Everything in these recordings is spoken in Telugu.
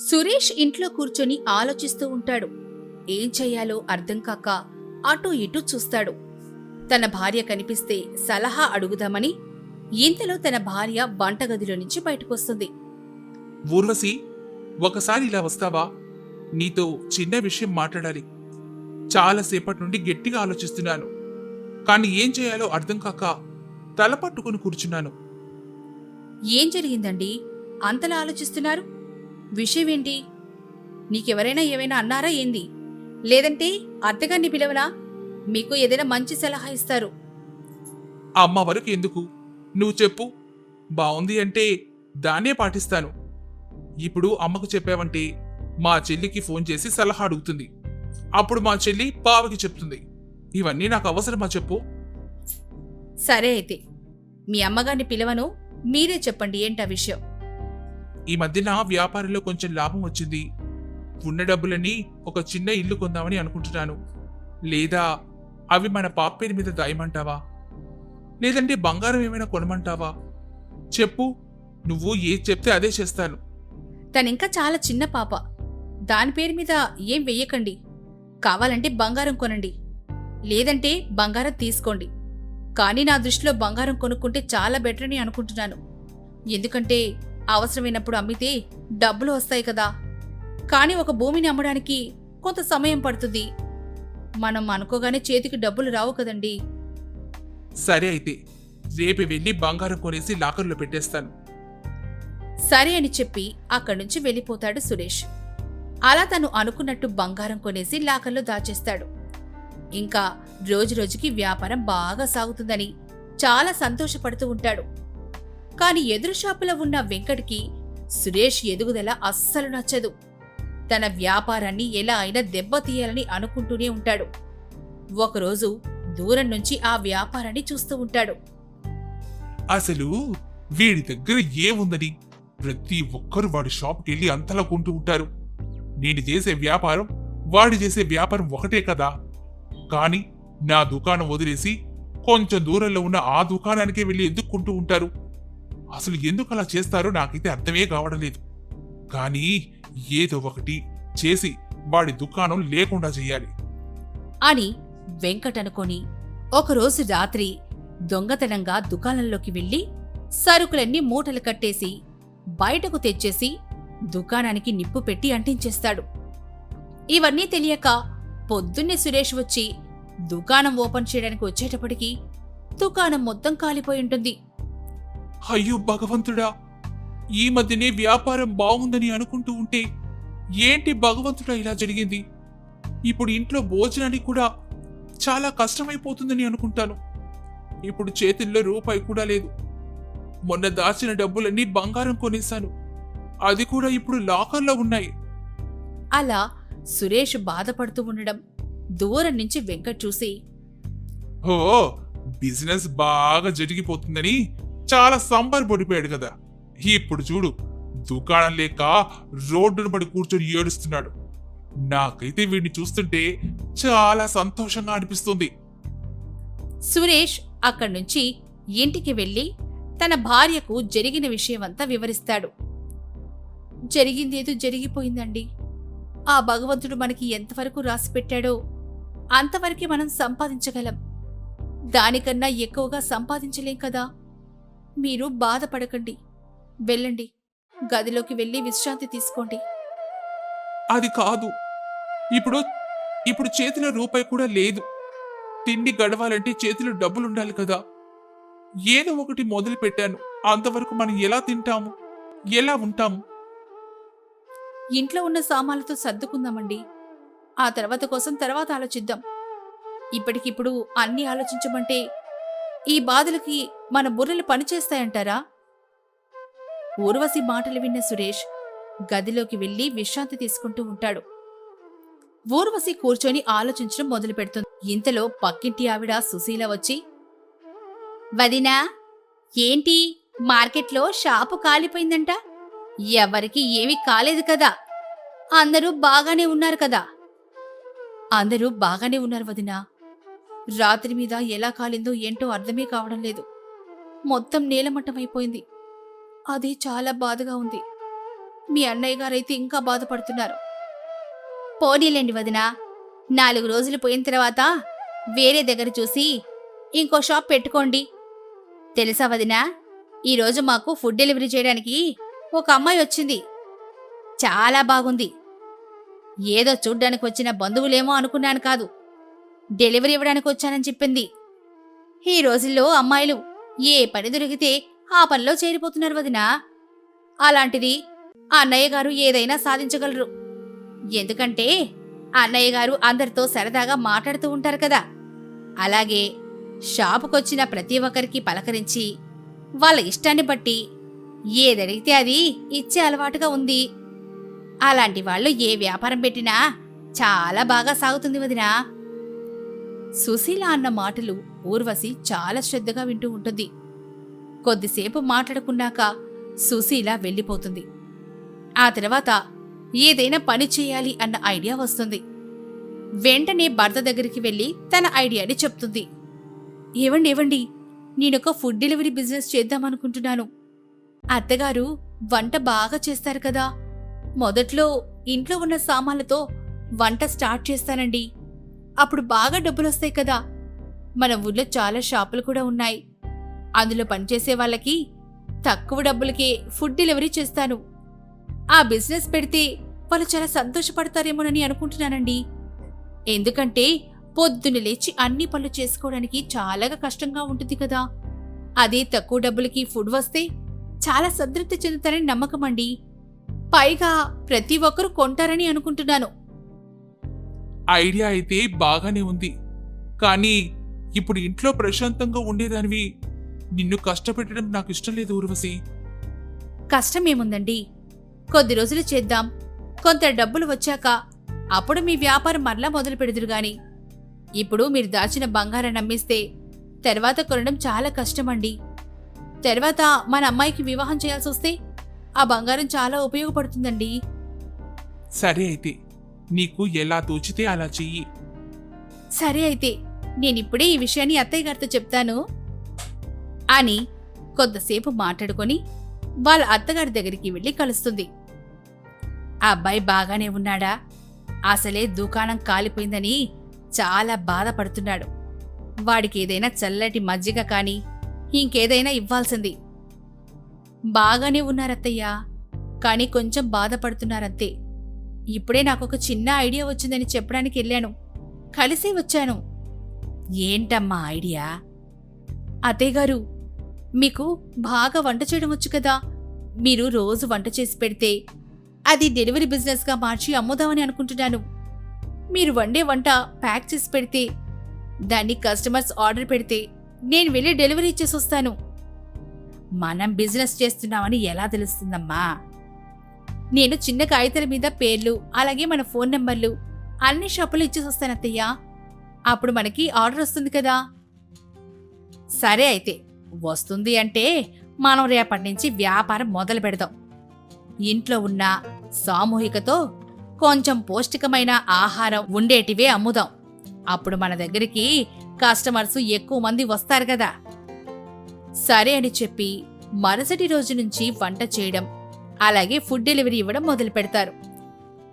సురేష్ ఇంట్లో కూర్చొని ఆలోచిస్తూ ఉంటాడు. ఏం చెయ్యాలో అర్థం కాక అటూ ఇటూ చూస్తాడు. తన భార్య కనిపిస్తే సలహా అడుగుదామని ఇంతలో తన భార్య వంటగదిలో నుంచి బయటకొస్తుంది. ఊర్వశి, ఒకసారి ఇలా వస్తావా? నీతో చిన్న విషయం మాట్లాడాలి. చాలాసేపటి నుండి గట్టిగా ఆలోచిస్తున్నాను, కానీ ఏం చేయాలో అర్థం కాక తల పట్టుకుని కూర్చున్నాను. ఏం జరిగిందండి? అంతలా ఆలోచిస్తున్నారు? విషయమేంటి? నీకెవరైనా ఏమైనా అన్నారా ఏంది? లేదంటే అత్తగారిని పిలవనా? మీకు ఏదైనా మంచి సలహా ఇస్తారు. అమ్మ వరకు ఎందుకు, నువ్వు చెప్పు. బావుంది అంటే దాన్నే పాటిస్తాను. ఇప్పుడు అమ్మకు చెప్పావంటే మా చెల్లికి ఫోన్ చేసి సలహా అడుగుతుంది. అప్పుడు మా చెల్లి బావకి చెప్తుంది. ఇవన్నీ నాకు అవసరమా చెప్పు? సరే అయితే మీ అమ్మగారిని పిలవను, మీరే చెప్పండి ఏంటా విషయం. ఈ మధ్యన వ్యాపారంలో కొంచెం లాభం వచ్చింది. ఉన్న డబ్బులన్నీ ఒక చిన్న ఇల్లు కొందామని అనుకుంటున్నాను. లేదా అవి మన పాప పేరు మీద దాయమంటావా? లేదంటే బంగారం ఏమైనా కొనమంటావా? చెప్పు, నువ్వు ఏది చెప్తే అదే చేస్తాను. తనింకా చాలా చిన్న పాప. దాని పేరు మీద ఏం వెయ్యకండి. కావాలంటే బంగారం కొనండి, లేదంటే బంగారం తీసుకోండి. కానీ నా దృష్టిలో బంగారం కొనుక్కుంటే చాలా బెటర్ అని అనుకుంటున్నాను. ఎందుకంటే అవసరమైనప్పుడు అమ్మితే డబ్బులు వస్తాయి కదా. కానీ ఒక భూమిని అమ్మడానికి కొంత సమయం పడుతుంది. మనం అనుకోగానే చేతికి డబ్బులు రావు కదండి. సరే అయితే రేపు వెళ్ళి బంగారం కొనేసి లాకర్లో పెట్టేస్తాను. సరే అని చెప్పి అక్కడి నుంచి వెళ్ళిపోతాడు సురేష్. అలా తను అనుకున్నట్టు బంగారం కొనేసి లాకర్లో దాచేస్తాడు. ఇంకా రోజురోజుకి వ్యాపారం బాగా సాగుతుందని చాలా సంతోషపడుతూ ఉంటాడు. కాని ఎదురు షాపులో ఉన్న వెంకట్కి సురేష్ ఎదుగుదల అస్సలు నచ్చదు. తన వ్యాపారాన్ని ఎలా అయినా దెబ్బతీయాలని అనుకుంటూనే ఉంటాడు. ఒకరోజు దూరం నుంచి ఆ వ్యాపారాన్ని చూస్తూ ఉంటాడు. అసలు వీడి దగ్గర ఏముందని ప్రతి ఒక్కరు వాడి షాప్కి వెళ్ళి అంతలా కొంటూ ఉంటారు. నేను చేసే వ్యాపారం, వాడు చేసే వ్యాపారం ఒకటే కదా. కానీ నా దుకాణం వదిలేసి కొంచెం దూరంలో ఉన్న ఆ దుకాణానికే వెళ్ళి ఎందుకు కొంటూ ఉంటారు? అసలు ఎందుకు అలా చేస్తారో నాకైతే అర్థమే కావడం లేదు. కానీ ఏదో ఒకటి చేసి వాడి దుకాణం లేకుండా చెయ్యాలి అని వెంకట్ అనుకొని ఒకరోజు రాత్రి దొంగతనంగా దుకాణంలోకి వెళ్లి సరుకులన్నీ మూటలు కట్టేసి బయటకు తెచ్చేసి దుకాణానికి నిప్పు పెట్టి అంటించేస్తాడు. ఇవన్నీ తెలియక పొద్దున్నే సురేష్ వచ్చి దుకాణం ఓపెన్ చేయడానికి వచ్చేటప్పటికి దుకాణం మొత్తం కాలిపోయి ఉంటుంది. అయ్యో భగవంతుడా, ఈ మధ్యనే వ్యాపారం బాగుందని అనుకుంటూ ఉంటే ఏంటి భగవంతుడా ఇలా జరిగింది? ఇప్పుడు ఇంట్లో భోజనానికి కూడా చాలా కష్టమైపోతుందని అనుకుంటాను. ఇప్పుడు చేతుల్లో రూపాయి కూడా లేదు. మొన్న దాచిన డబ్బులన్నీ బంగారం కొనేశాను, అది కూడా ఇప్పుడు లాకర్లో ఉన్నాయి. అలా సురేష్ బాధపడుతూ ఉండడం దూరం నుంచి వెంకట్ చూసి, ఓ, బిజినెస్ బాగా జరిగిపోతుందని చాలా సంబరపడిపోయాడు కదా. ఇప్పుడు చూడు, దుకాణం లేక రోడ్డును పడి కూర్చొని ఏడుస్తున్నాడు. నాకైతే వీడిని చూస్తుంటే చాలా సంతోషంగా అనిపిస్తుంది. సురేష్ అక్కడి నుంచి ఇంటికి వెళ్లి తన భార్యకు జరిగిన విషయమంతా వివరిస్తాడు. జరిగిందేదో జరిగిపోయిందండి. ఆ భగవంతుడు మనకి ఎంతవరకు రాసిపెట్టాడో అంతవరకే మనం సంపాదించగలం. దానికన్నా ఎక్కువగా సంపాదించలేం కదా. మీరు బాధపడకండి, వెళ్ళండి, గదిలోకి వెళ్ళి విశ్రాంతి తీసుకోండి. అది కాదు, ఇప్పుడు ఇప్పుడు చేతిలో రూపాయి కూడా లేదు. తిండి గడవాలంటే చేతిలో డబ్బులుండాలి కదా. ఏదో ఒకటి మొదలు పెట్టాను, అంతవరకు మనం ఎలా తింటాము, ఎలా ఉంటాము? ఇంట్లో ఉన్న సామాన్లతో సర్దుకుందామండి. ఆ తర్వాత కోసం తర్వాత ఆలోచిద్దాం. ఇప్పటికిప్పుడు అన్నీ ఆలోచించమంటే ఈ బాధలకి మన బుర్రలు పనిచేస్తాయంటారా? ఊర్వశి మాటలు విన్న సురేష్ గదిలోకి వెళ్లి విశ్రాంతి తీసుకుంటూ ఉంటాడు. ఊర్వశి కూర్చొని ఆలోచించడం మొదలు పెడుతుంది. ఇంతలో పక్కింటి ఆవిడ సుశీల వచ్చి, వదినా, ఏంటి మార్కెట్లో షాపు కాలిపోయిందంట? ఎవరికి ఏమీ కాలేదు కదా, అందరూ బాగానే ఉన్నారు కదా? అందరూ బాగానే ఉన్నారు వదినా. రాత్రి మీద ఎలా కాలిందో ఏంటో అర్థమే కావడం లేదు. మొత్తం నేలమట్టమైపోయింది. అది చాలా బాధగా ఉంది. మీ అన్నయ్య గారైతే ఇంకా బాధపడుతున్నారు. పోనీలేండి వదినా, 4 రోజులు పోయిన తర్వాత వేరే దగ్గర చూసి ఇంకో షాప్ పెట్టుకోండి. తెలుసా వదినా, ఈరోజు మాకు ఫుడ్ డెలివరీ చేయడానికి ఒక అమ్మాయి వచ్చింది. చాలా బాగుంది. ఏదో చూడ్డానికి వచ్చిన బంధువులేమో అనుకున్నాను కాదు, డెలివరీ ఇవ్వడానికి వచ్చానని చెప్పింది. ఈ రోజుల్లో అమ్మాయిలు ఏ పని దొరికితే ఆ పనిలో చేరిపోతున్నారు వదినా. అలాంటిది అన్నయ్య గారు ఏదైనా సాధించగలరు. ఎందుకంటే అన్నయ్య గారు అందరితో సరదాగా మాట్లాడుతూ ఉంటారు కదా. అలాగే షాపుకొచ్చిన ప్రతి ఒక్కరికి పలకరించి వాళ్ళ ఇష్టాన్ని బట్టి ఏదడిగితే అది ఇచ్చే అలవాటుగా ఉంది. అలాంటి వాళ్ళు ఏ వ్యాపారం పెట్టినా చాలా బాగా సాగుతుంది వదినా. సుశీల అన్న మాటలు ఊర్వశి చాలా శ్రద్ధగా వింటూ ఉంటుంది. కొద్దిసేపు మాట్లాడుకున్నాక సుశీల వెళ్ళిపోతుంది. ఆ తర్వాత ఏదైనా పని చేయాలి అన్న ఐడియా వస్తుంది. వెంటనే భర్త దగ్గరికి వెళ్ళి తన ఐడియాని చెప్తుంది. ఏవండి, నేనొక ఫుడ్ డెలివరీ బిజినెస్ చేద్దామనుకుంటున్నాను. అత్తగారు వంట బాగా చేస్తారు కదా, మొదట్లో ఇంట్లో ఉన్న సామాన్లతో వంట స్టార్ట్ చేస్తానండి. అప్పుడు బాగా డబ్బులొస్తాయి కదా. మన ఊళ్ళో చాలా షాపులు కూడా ఉన్నాయి. అందులో పనిచేసే వాళ్ళకి తక్కువ డబ్బులకే ఫుడ్ డెలివరీ చేస్తాను. ఆ బిజినెస్ పెడితే వాళ్ళు చాలా సంతోషపడతారేమోనని అనుకుంటున్నానండి. ఎందుకంటే పొద్దున లేచి అన్ని పనులు చేసుకోవడానికి చాలా కష్టంగా ఉంటుంది కదా. అదే తక్కువ డబ్బులకి ఫుడ్ వస్తే చాలా సంతృప్తి చెందుతారని నమ్మకం అండి. పైగా ప్రతి ఒక్కరూ కొంటారని అనుకుంటున్నాను. ఐడియా అయితే బాగానే ఉంది, కానీ ఇప్పుడు ఇంట్లో ప్రశాంతంగా ఉండేదానివి నిన్ను కష్టపెట్టడం నాకు ఇష్టం లేదు ఊర్వశి. కష్టమేముందండి, కొద్ది రోజులు చేద్దాం. కొంత డబ్బులు వచ్చాక అప్పుడు మీ వ్యాపారం మరలా మొదలు పెడుదురుగాని. ఇప్పుడు మీరు దాచిన బంగారాన్ని అమ్మిస్తే తర్వాత కొనడం చాలా కష్టమండి. తర్వాత మన అమ్మాయికి వివాహం చేయాల్సి వస్తే ఆ బంగారం చాలా ఉపయోగపడుతుందండి. సరే అయితే నీకు ఎలా తోచితే అలా చెయ్యి. సరే అయితే నేనిప్పుడే ఈ విషయాన్ని అత్తయ్య గారితో చెప్తాను అని కొద్దిసేపు మాట్లాడుకొని వాళ్ళ అత్తగారి దగ్గరికి వెళ్ళి కలుస్తుంది. ఆ అబ్బాయి బాగానే ఉన్నాడా? అసలే దుకాణం కాలిపోయిందని చాలా బాధపడుతున్నాడు. వాడికి ఏదైనా చల్లటి మజ్జిగ కాని ఇంకేదైనా ఇవ్వాల్సింది. బాగానే ఉన్నారత్తయ్యా, కానీ కొంచెం బాధపడుతున్నారంతే. ఇప్పుడే నాకొక చిన్న ఐడియా వచ్చిందని చెప్పడానికి వెళ్ళాను, కలిసి వచ్చాను. ఏంటమ్మా ఐడియా? అత్తయ్యగారు, మీకు బాగా వంట చేయడం వచ్చు కదా. మీరు రోజు వంట చేసి పెడితే అది డెలివరీ బిజినెస్గా మార్చి అమ్ముదామని అనుకుంటున్నాను. మీరు వండే వంట ప్యాక్ చేసి పెడితే దాన్ని కస్టమర్స్ ఆర్డర్ పెడితే నేను వెళ్ళి డెలివరీ ఇచ్చేసి వస్తాను. మనం బిజినెస్ చేస్తున్నామని ఎలా తెలుస్తుందమ్మా? నేను చిన్న కాగితాల మీద పేర్లు అలాగే మన ఫోన్ నెంబర్లు అన్ని షాపులు ఇచ్చేసి వస్తాను అత్తయ్య. అప్పుడు మనకి ఆర్డర్ వస్తుంది కదా. సరే అయితే వస్తుంది అంటే మనం రేపటి నుంచి వ్యాపారం మొదలు పెడదాం. ఇంట్లో ఉన్న సామూహికతో కొంచెం పౌష్టికమైన ఆహారం ఉండేటివే అమ్ముదాం. అప్పుడు మన దగ్గరికి కస్టమర్స్ ఎక్కువ మంది వస్తారు కదా. సరే అని చెప్పి మరుసటి రోజు నుంచి వంట చేయడం అలాగే ఫుడ్ డెలివరీ ఇవ్వడం మొదలు పెడతారు.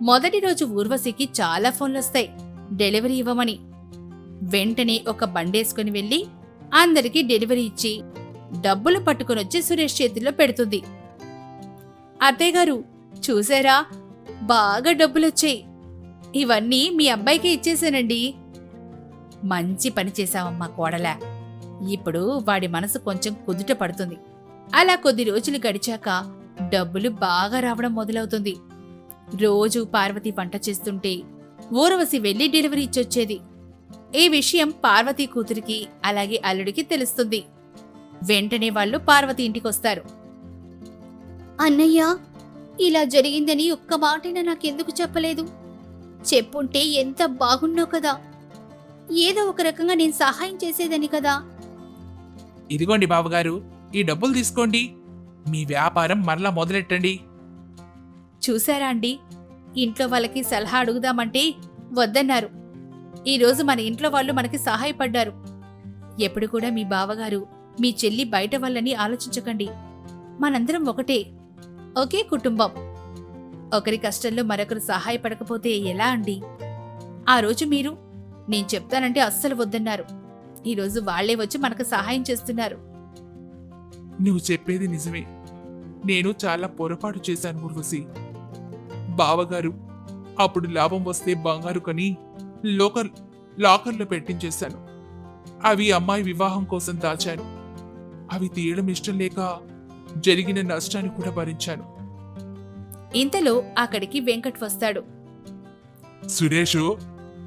మొదటి రోజు ఊర్వశికి చాలా ఫోన్లొస్తాయి డెలివరీ ఇవ్వమని. వెంటనే ఒక బండేసుకుని వెళ్ళి అందరికీ డెలివరీ ఇచ్చి డబ్బులు పట్టుకునొచ్చి సురేష్ చేతిలో పెడుతుంది. అత్తయ్యగారు చూసారా, బాగా డబ్బులొచ్చాయి. ఇవన్నీ మీ అబ్బాయికే ఇచ్చేసానండి. మంచి పని చేశావమ్మా కోడలా. ఇప్పుడు వాడి మనసు కొంచెం కుదుట పడుతుంది. అలా కొద్ది రోజులు గడిచాక డబ్బులు బాగా రావడం మొదలవుతుంది. రోజు పార్వతి వంట చేస్తుంటే ఊర్వశి వెళ్లి డెలివరీ ఇచ్చొచ్చేది. ఈ విషయం పార్వతి కూతురికి అలాగే అల్లుడికి తెలుస్తుంది. వెంటనే వాళ్ళు పార్వతి ఇంటికొస్తారు. అన్నయ్య, ఇలా జరిగిందని ఒక్క మాటైనా నాకెందుకు చెప్పలేదు? చెప్పుంటే ఎంత బాగున్నావు కదా. ఏదో ఒక రకంగా నేను సహాయం చేసేదని కదా. ఇదిగోండి బావగారు, ఈ డబ్బులు తీసుకోండి. మీ వ్యాపారం మరలా మొదలెట్టండి. చూశారా అండి, ఇంట్లో వాళ్ళకి సలహా అడుగుదామంటే వద్దన్నారు. ఈరోజు మన ఇంట్లో వాళ్ళు మనకి సహాయపడ్డారు. ఎప్పుడు కూడా మీ బావగారు మీ చెల్లి బయట వాళ్ళని ఆలోచించకండి. మనందరం ఒకటే, ఒకే కుటుంబం. ఒకరి కష్టంలో మరొకరు సహాయపడకపోతే ఎలా అండి? ఆ రోజు మీరు నేను చెప్తానంటే అస్సలు వద్దన్నారు. ఈరోజు వాళ్లే వచ్చి మనకు సహాయం చేస్తున్నారు. నువ్వు చెప్పేది నిజమే. నేను చాలా పొరపాటు చేశాను ఊర్వశి. బావగారు అప్పుడు లాభం వస్తే బంగారు కొని లాకర్లో పెట్టించేశాను. అవి అమ్మాయి వివాహం కోసం దాచాను. అవి తీయడం ఇష్టం లేక జరిగిన నష్టాన్ని కూడా భరించాను. ఇంతలో అక్కడికి వెంకట్ వస్తాడు. సురేషు,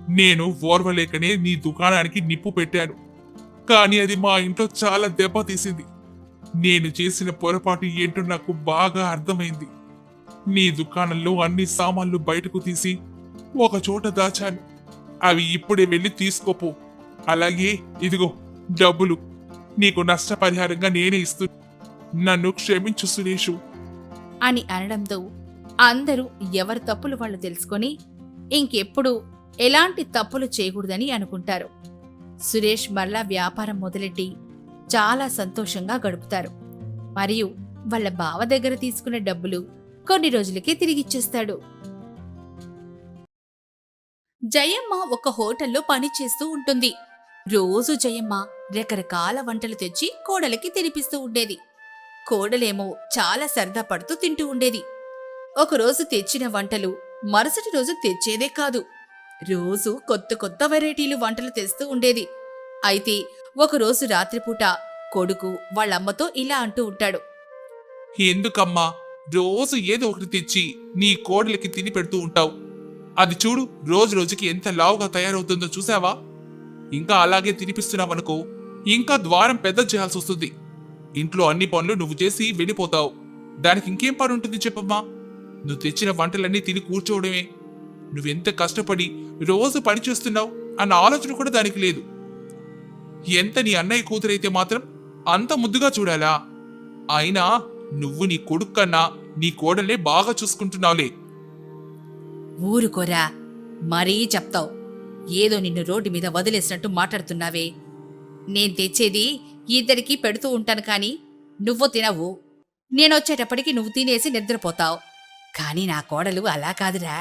నేను ఓర్వలేకనే నీ దుకాణానికి నిప్పు పెట్టాను. కానీ అది మా ఇంట్లో చాలా దెబ్బతీసింది. నేను చేసిన పొరపాటు ఏంటో నాకు బాగా అర్థమైంది. నీ దుకాణంలో అన్ని సామాన్లు బయటకు తీసి ఒక చోట దాచాను. అవి ఇప్పుడే వెళ్ళి తీసుకోపో. అలాగే ఇదిగో డబ్బులు నీకు నష్టపరిహారంగా నేనే ఇస్తూ. నన్ను క్షమించు సురేషు అని అనడంతో అందరూ ఎవరి తప్పులు వాళ్ళు తెలుసుకొని ఇంకెప్పుడు ఎలాంటి తప్పులు చేయకూడదని అనుకుంటారు. సురేష్ మరలా వ్యాపారం మొదలెట్టి చాలా సంతోషంగా గడుపుతారు. మరియు వాళ్ళ బావ దగ్గర తీసుకున్న డబ్బులు కొన్ని రోజులకే తిరిగిచ్చేస్తాడు. జయమ్మ ఒక హోటల్లో పనిచేస్తూ ఉంటుంది. రోజు జయమ్మ రకరకాల వంటలు తెచ్చి కోడలికి తినిపిస్తూ ఉండేది. కోడలేమో చాలా సరదా పడుతూ తింటూ ఉండేది. ఒకరోజు తెచ్చిన వంటలు మరుసటి రోజు తెచ్చేదే కాదు, రోజు కొత్త కొత్త వెరైటీలు వంటలు తెస్తూ ఉండేది. అయితే ఒకరోజు రాత్రిపూట కొడుకు వాళ్ళమ్మతో ఇలా అంటూ ఉంటాడు. ఎందుకమ్మా రోజు ఏదో ఒకటి తెచ్చి నీ కోడలికి తిని పెడుతూ ఉంటావు? అది చూడు, రోజు రోజుకి ఎంత లావుగా తయారవుతుందో చూసావా? ఇంకా అలాగే తినిపిస్తున్నావనుకో ఇంకా ద్వారం పెద్ద చేయాల్సి వస్తుంది. ఇంట్లో అన్ని పనులు నువ్వు చేసి వెళ్ళిపోతావు. దానికి ఇంకేం పని ఉంటుంది చెప్పమ్మా? నువ్వు తెచ్చిన వంటలన్నీ తిని కూర్చోవడమే. నువ్వెంత కష్టపడి రోజు పని చేస్తున్నావు అన్న ఆలోచన కూడా దానికి లేదు. ఎంత నీ అన్నయ్య కూతురైతే మాత్రం అంత ముద్దుగా చూడాలా? అయినా నువ్వు నీ కొడుకు కన్నా నీ కోడల్నే బాగా చూసుకుంటున్నావులే. ఊరుకోరా, మరీ చెప్తావు. ఏదో నిన్ను రోడ్డు మీద వదిలేసినట్టు మాట్లాడుతున్నావే. నేను తెచ్చేది ఇద్దరికీ పెడుతూ ఉంటాను కాని నువ్వు తినవు. నేనొచ్చేటప్పటికి నువ్వు తినేసి నిద్రపోతావు. కాని నా కోడలు అలా కాదురా.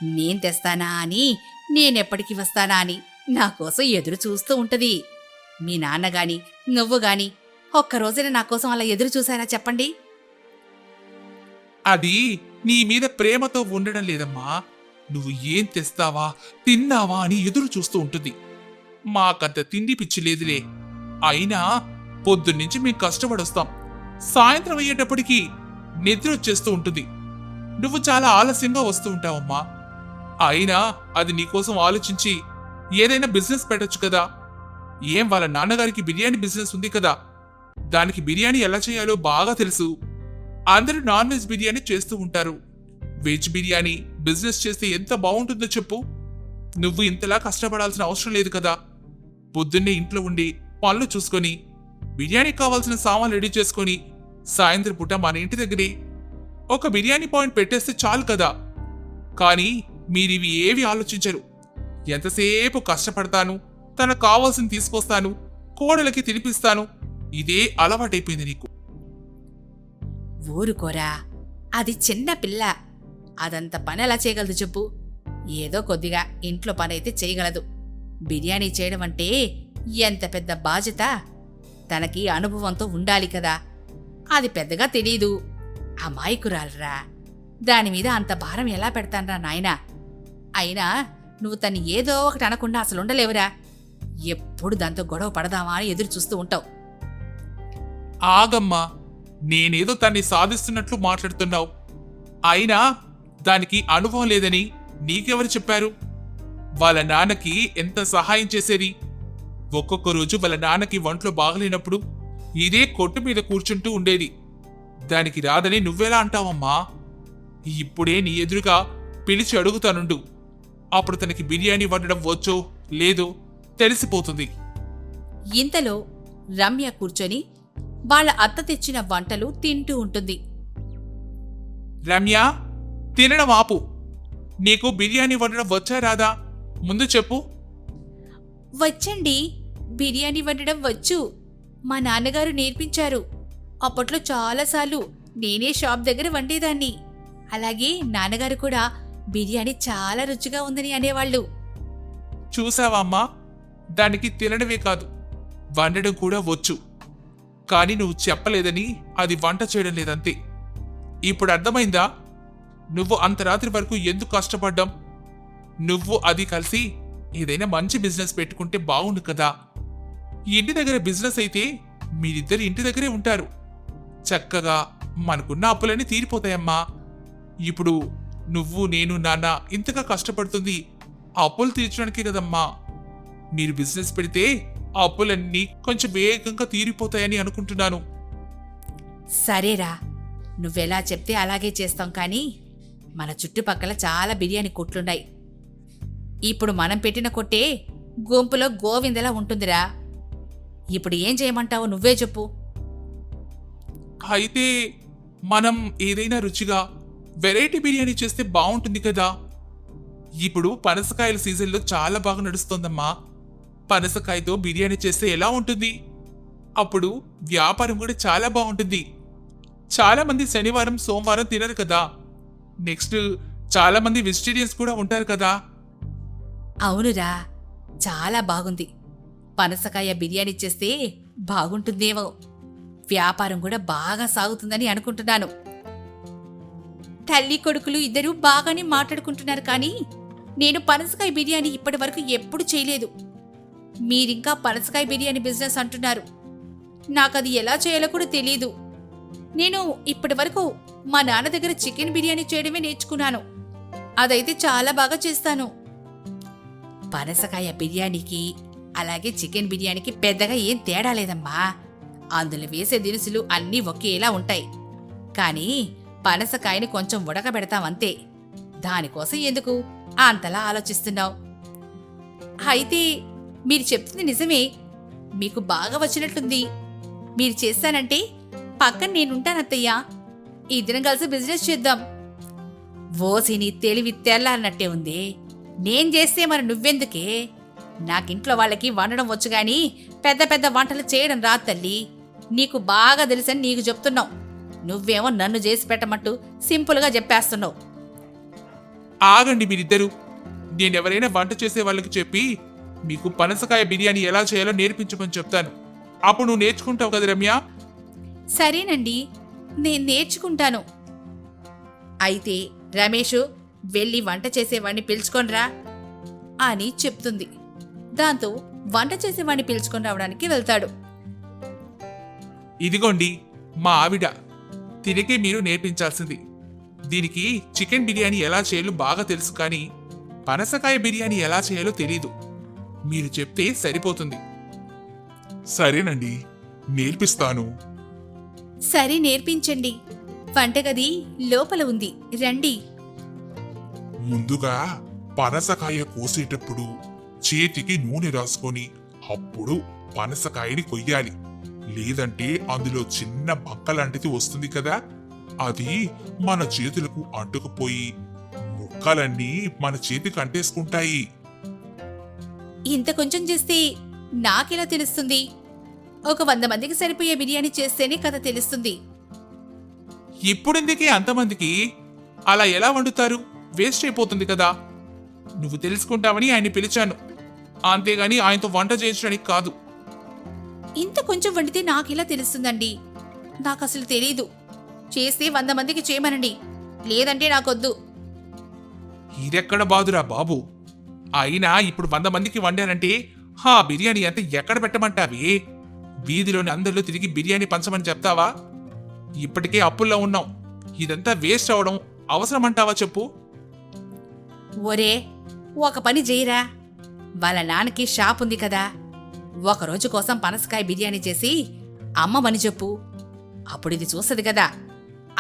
నేను తెస్తానా అని, నేనెప్పటికి వస్తానా అని నా కోసం ఎదురు చూస్తూ ఉంటది. మీ నాన్నగాని నువ్వు గాని ఒక్కరోజైనా నా కోసం అలా ఎదురు చూసారా చెప్పండి? అది నీ మీద ప్రేమతో ఉండడం లేదమ్మా. నువ్వు ఏం తెస్తావా తిన్నావా అని ఎదురు చూస్తూ ఉంటుంది. మాకంత తిండి పిచ్చి లేదులే. అయినా పొద్దున్నుంచి మేము కష్టపడొస్తాం. సాయంత్రం అయ్యేటప్పటికి నిద్ర వచ్చేస్తూ ఉంటుంది. నువ్వు చాలా ఆలస్యంగా వస్తూ ఉంటావమ్మా. అయినా అది నీకోసం ఆలోచించి ఏదైనా బిజినెస్ పెట్టొచ్చు కదా. ఏం వాళ్ళ నాన్నగారికి బిర్యానీ బిజినెస్ ఉంది కదా. దానికి బిర్యానీ ఎలా చేయాలో బాగా తెలుసు. అందరూ నాన్ వెజ్ బిర్యానీ చేస్తూ ఉంటారు. వెజ్ బిర్యానీ బిజినెస్ చేస్తే ఎంత బాగుంటుందో చెప్పు. నువ్వు ఇంతలా కష్టపడాల్సిన అవసరం లేదు కదా. పొద్దున్నే ఇంట్లో ఉండి పనులు చూసుకొని బిర్యానీకి కావాల్సిన సామాన్లు రెడీ చేసుకొని సాయంత్రం పూట మన ఇంటి దగ్గరే ఒక బిర్యానీ పాయింట్ పెట్టేస్తే చాలు కదా. కానీ మీరివి ఏవి ఆలోచించరు. ఎంతసేపు కష్టపడతాను, తనకు కావాల్సింది తీసుకొస్తాను, కోడలకి తినిపిస్తాను, ఇదే అలవాటైపోయింది నీకు. ఊరుకోరా, అది చిన్న పిల్ల. అదంత పని ఎలా చేయగలదు చెప్పు? ఏదో కొద్దిగా ఇంట్లో పనైతే చేయగలదు. బిర్యానీ చేయడం అంటే ఎంత పెద్ద బాధ్యత. తనకి అనుభవంతో ఉండాలి కదా. అది పెద్దగా తెలీదు. అమాయకురాలరా. దానిమీద అంత భారం ఎలా పెడతాన్రా నాయనా? అయినా నువ్వు తన్ని ఏదో ఒకటి అనకుండా అసలు ఉండలేవురా. ఎప్పుడు దాంతో గొడవ పడదామా అని ఎదురు చూస్తూ ఉంటావు. ఆగమ్మా, నేనేదో తన్ని సాధిస్తున్నట్లు మాట్లాడుతున్నావు. అయినా దానికి అనుభవం లేదని నీకెవరు చెప్పారు? వాళ్ళ నాన్నకి ఎంత సహాయం చేసేది. ఒక్కొక్క రోజు వాళ్ళ నాన్నకి ఒంట్లో బాగలేనప్పుడు ఇదే కొట్టు మీద కూర్చుంటూ ఉండేది. దానికి రాదని నువ్వెలా అంటావమ్మా? ఇప్పుడే నీ ఎదురుగా పిలిచి అడుగుతానుండు. అప్పుడు తనకి బిర్యానీ వండడం వచ్చో లేదో తెలిసిపోతుంది. ఇంతలో రమ్య కూర్చొని వాళ్ళ అత్త తెచ్చిన వంటలు తింటూ ఉంటుంది. రమ్య, తినడం ఆపు. నీకు బిర్యానీ వండడం వచ్చా రాదా ముందు చెప్పు. వచ్చండి, బిర్యానీ వండడం వచ్చు. మా నాన్నగారు నేర్పించారు. అప్పట్లో చాలాసార్లు నేనే షాప్ దగ్గర వండేదాన్ని. అలాగే నాన్నగారు కూడా బిర్యానీ చాలా రుచిగా ఉందని అనేవాళ్ళు. చూసావా అమ్మా, దానికి తినడమే కాదు వండడం కూడా వచ్చు. కానీ నువ్వు చెప్పలేదని అది వంట చేయడం లేదంతే. ఇప్పుడు అర్థమైందా నువ్వు అంత రాత్రి వరకు ఎందుకు కష్టపడ్డాం? నువ్వు అది కలిసి ఏదైనా మంచి బిజినెస్ పెట్టుకుంటే బాగుండు కదా. ఇంటి దగ్గర బిజినెస్ అయితే మీరిద్దరు ఇంటి దగ్గరే ఉంటారు. చక్కగా మనకున్న అప్పులన్నీ తీరిపోతాయమ్మా. ఇప్పుడు నువ్వు నేను నాన్న ఇంతగా కష్టపడుతుంది ఆ అప్పులు తీర్చడానికే కదమ్మా. మీరు బిజినెస్ పెడితే ఆ అప్పులన్నీ కొంచెం వేగంగా తీరిపోతాయని అనుకుంటున్నాను. సరేరా, నువ్వెలా చెప్తే అలాగే చేస్తాం. కానీ మన చుట్టుపక్కల చాలా బిర్యానీ కొట్లున్నాయి. ఇప్పుడు మనం పెట్టిన కొట్టే గుంపులో గోవిందలా ఉంటుందిరా. ఇప్పుడు ఏం చేయమంటావో నువ్వే చెప్పు. అయితే మనం ఏదైనా రుచిగా వెరైటీ బిర్యానీ చేస్తే బాగుంటుంది కదా. ఇప్పుడు పనసకాయల సీజన్లో చాలా బాగా నడుస్తోందమ్మా. పనసకాయతో బిర్యానీ చేస్తే ఎలా ఉంటుంది? అప్పుడు వ్యాపారం కూడా చాలా బాగుంటుంది. చాలా మంది శనివారం సోమవారం తినరు కదా. నెక్స్ట్ చాలా మంది వెజిటేరియన్స్ కూడా ఉంటారు కదా. అవునురా, చాలా బాగుంది. పనసకాయ బిర్యానీ చేస్తే బాగుంటుందేమో. వ్యాపారం కూడా బాగా సాగుతుందని అనుకుంటున్నాను. తల్లి కొడుకులు ఇద్దరూ బాగానే మాట్లాడుకుంటున్నారు. కానీ నేను పనసకాయ బిర్యానీ ఇప్పటి వరకు ఎప్పుడు చేయలేదు. మీరింకా పనసకాయ బిర్యానీ బిజినెస్ అంటున్నారు. నాకది ఎలా చేయాలో కూడా తెలీదు. నేను ఇప్పటి వరకు మా నాన్న దగ్గర చికెన్ బిర్యానీ చేయడమే నేర్చుకున్నాను. అదైతే చాలా బాగా చేస్తాను. పనసకాయ బిర్యానీకి అలాగే చికెన్ బిర్యానీకి పెద్దగా ఏం తేడా లేదమ్మా. అందులో వేసే దినుసులు అన్నీ ఒకేలా ఉంటాయి. కానీ పనసకాయని కొంచెం ఉడకబెడతామంతే. దానికోసం ఎందుకు అంతలా ఆలోచిస్తున్నావు? అయితే మీరు చెప్తుంది నిజమే. మీకు బాగా వచ్చినట్లుంది. మీరు చేస్తానంటే పక్కన నేనుంటానత్తయ్యా. ఇద్దరం కలిసి బిజినెస్ చేద్దాం. ఓసిని తెలివి తెల్లారన్నట్టే ఉంది. నేను చేస్తే మరి నువ్వెందుకే? నాకింట్లో వాళ్ళకి వండడం వచ్చు గాని పెద్ద పెద్ద వంటలు చేయడం రాదు తల్లి. నీకు బాగా తెలుసని నీకు చెప్తున్నావు. నువ్వేమో నన్ను చేసి పెట్టమంటూ సింపుల్గా చెప్పేస్తున్నావు. ఆగండి మీరిద్దరూ. నేనెవరైనా వంట చేసే వాళ్ళకి చెప్పి మీకు పనసకాయ బిర్యానీ ఎలా చేయాలో నేర్పించమని చెప్తాను. అప్పుడు నువ్వు నేర్చుకుంటావు కదా రమ్య. సరేనండి, నేను నేర్చుకుంటాను. అయితే రమేషు, వెళ్ళి వంట చేసేవాణ్ణి పిలుచుకొనిరా అని చెప్తుంది. దాంతో వంట చేసేవాణ్ణి పిలుచుకొని రావడానికి వెళ్తాడు. ఇదిగోండి మా ఆవిడ. తిరిగి మీరు నేర్పించాల్సింది. దీనికి చికెన్ బిర్యానీ ఎలా చేయాలో బాగా తెలుసు, కానీ పనసకాయ బిర్యానీ ఎలా చేయాలో తెలీదు. మీరు చెప్తే సరిపోతుంది. సరేనండి, నేర్పిస్తాను. సరే, నేర్పించండి. వంటగది లోపల ఉంది, రండి. ముందుగా పనసకాయ కోసేటప్పుడు చేతికి నూనె రాసుకొని అప్పుడు పనసకాయని కొయ్యాలి. లేదంటే అందులో చిన్న బంక లాంటిది వస్తుంది కదా, అది మన చేతులకు అంటుకుపోయి ముక్కలన్నీ మన చేతికి అంటేసుకుంటాయి. ఇంత కొంచెం చేస్తే నాకెలా తెలుస్తుంది? ఒక 100 మందికి సరిపోయే బిర్యానీ చేస్తేనే కథ తెలుస్తుంది. ఇప్పుడెందుకే అంతమందికి? అలా ఎలా వండుతారు? వేస్ట్ అయిపోతుంది కదా. నువ్వు తెలుసుకుంటావని ఆయన్ని పిలిచాను, అంతేగాని ఆయనతో వంట చేయించడానికి కాదు. ఇంత కొంచెం వండితే నాకెలా తెలుస్తుందండి? నాకసలు తెలీదు. చేస్తే 100 మందికి చేయమనండి, లేదంటే నాకొద్దు. ఇదెక్కడ బాదురా బాబు. అయినా ఇప్పుడు 100 మందికి వండానంటే బిర్యానీ అంతా ఎక్కడ పెట్టమంటావి? వీధిలోని అందరిలో తిరిగి బిర్యానీ పంచమని చెప్తావా? ఇప్పటికే అప్పుల్లో ఉన్నాం. ఇదంతా వేస్ట్ అవడం అవసరమంటావా చెప్పు? ఒరే, ఒక పని చేయరా. వాళ్ళ నాన్నకి షాప్ ఉంది కదా, ఒకరోజు కోసం పనసకాయ బిర్యానీ చేసి అమ్మమని చెప్పు. అప్పుడు ఇది చూస్తుంది కదా,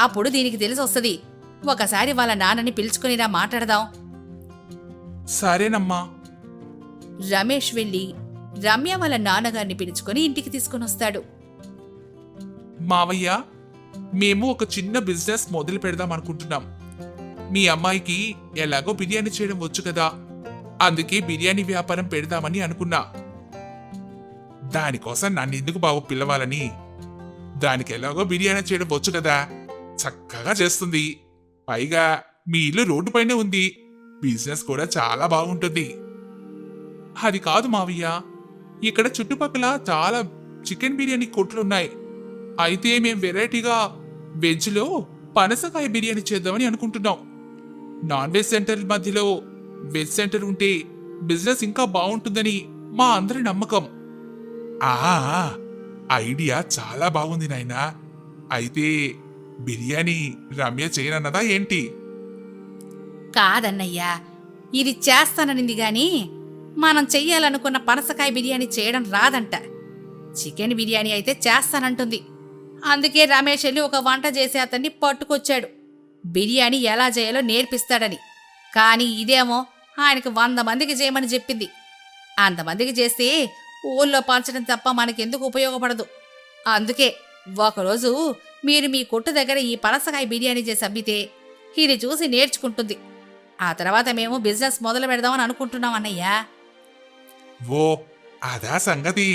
అప్పుడు దీనికి తెలిసి వస్తుంది. ఒకసారి వాళ్ళ నాన్నని పిలుచుకునిరా, మాట్లాడదాం. సరేనమ్మా. రమేష్ వెళ్ళి రమ్య వాళ్ళ నాన్నగారిని పిలుచుకొని ఇంటికి తీసుకుని వస్తాడు. మావయ్య, మేము ఒక చిన్న బిజినెస్ మొదలు పెడదాం అనుకుంటున్నాం. మీ అమ్మాయికి ఎలాగో బిర్యానీ చేయడం వచ్చు కదా, అందుకే బిర్యానీ వ్యాపారం పెడదామని అనుకున్నా. దానికోసం నన్ను ఎందుకు బాబు పిలవాలని? దానికి ఎలాగో బిర్యానీ చేయడం వచ్చు కదా, చక్కగా చేస్తుంది. పైగా మీ ఇల్లు రోడ్డుపైనే ఉంది. బిజినెస్ కూడా చాలా బాగుంటుంది. అది కాదు మావయ్య, ఇక్కడ చుట్టుపక్కల చాలా చికెన్ బిర్యానీ కొట్లున్నాయి. అయితే మేం వెరైటీగా వెజ్లో పనసకాయ బిర్యానీ చేద్దామని అనుకుంటున్నాం. నాన్ వెజ్ సెంటర్ మధ్యలో వెజ్ సెంటర్ ఉంటే బిజినెస్ ఇంకా బాగుంటుందని మా అందరి నమ్మకం. ఆ ఐడియా చాలా బాగుంది నాయనా. అయితే బిర్యానీ రమ్య చేయనన్నదా ఏంటి? కాదన్నయ్యా, ఇది చేస్తాననింది గాని మనం చెయ్యాలనుకున్న పనసకాయ బిర్యానీ చేయడం రాదంట. చికెన్ బిర్యానీ అయితే చేస్తానంటుంది. అందుకే రమేష్ వెళ్ళి ఒక వంట చేసే అతన్ని పట్టుకొచ్చాడు, బిర్యానీ ఎలా చేయాలో నేర్పిస్తాడని. కానీ ఇదేమో ఆయనకి 100 మందికి చేయమని చెప్పింది. అంతమందికి చేస్తే ఊళ్ళో పంచడం తప్ప మనకెందుకు ఉపయోగపడదు. అందుకే ఒకరోజు మీరు మీ కొట్టు దగ్గర ఈ పనసకాయ బిర్యానీ చేసి అమ్మితే ఇది చూసి నేర్చుకుంటుంది. ఆ తర్వాత మేము బిజినెస్ మొదలు పెడదామని అనుకుంటున్నాం అన్నయ్యా. ఓ అదా సంగతి.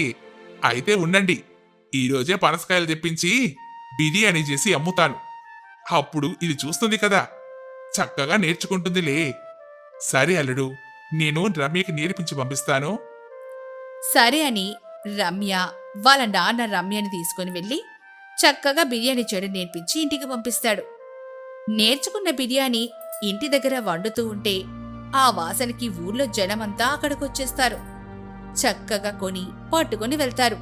అయితే ఉండండి, ఈరోజే పనసకాయలు తెప్పించి బిర్యానీ చేసి అమ్ముతాను. అప్పుడు ఇది చూస్తుంది కదా, చక్కగా నేర్చుకుంటుందిలే. సరే అల్లుడు, నేను రమ్యకి నేర్పించి పంపిస్తాను. సరే అని రమ్య వాళ్ళ నాన్న రమ్యని తీసుకుని వెళ్ళి చక్కగా బిర్యానీ చేయడం నేర్పించి ఇంటికి పంపిస్తాడు. నేర్చుకున్న బిర్యానీ ఇంటి దగ్గర వండుతూ ఉంటే ఆ వాసనకి ఊర్లో జనమంతా అక్కడికొచ్చేస్తారు. చక్కగా కొని పట్టుకుని వెళ్తారు.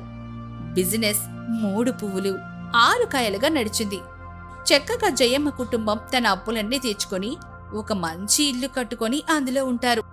బిజినెస్ 3 పువ్వులు 6 కాయలుగా నడిచింది. చక్కగా జయమ్మ కుటుంబం తన అప్పులన్నీ తీర్చుకొని ఒక మంచి ఇల్లు కట్టుకొని అందులో ఉంటారు.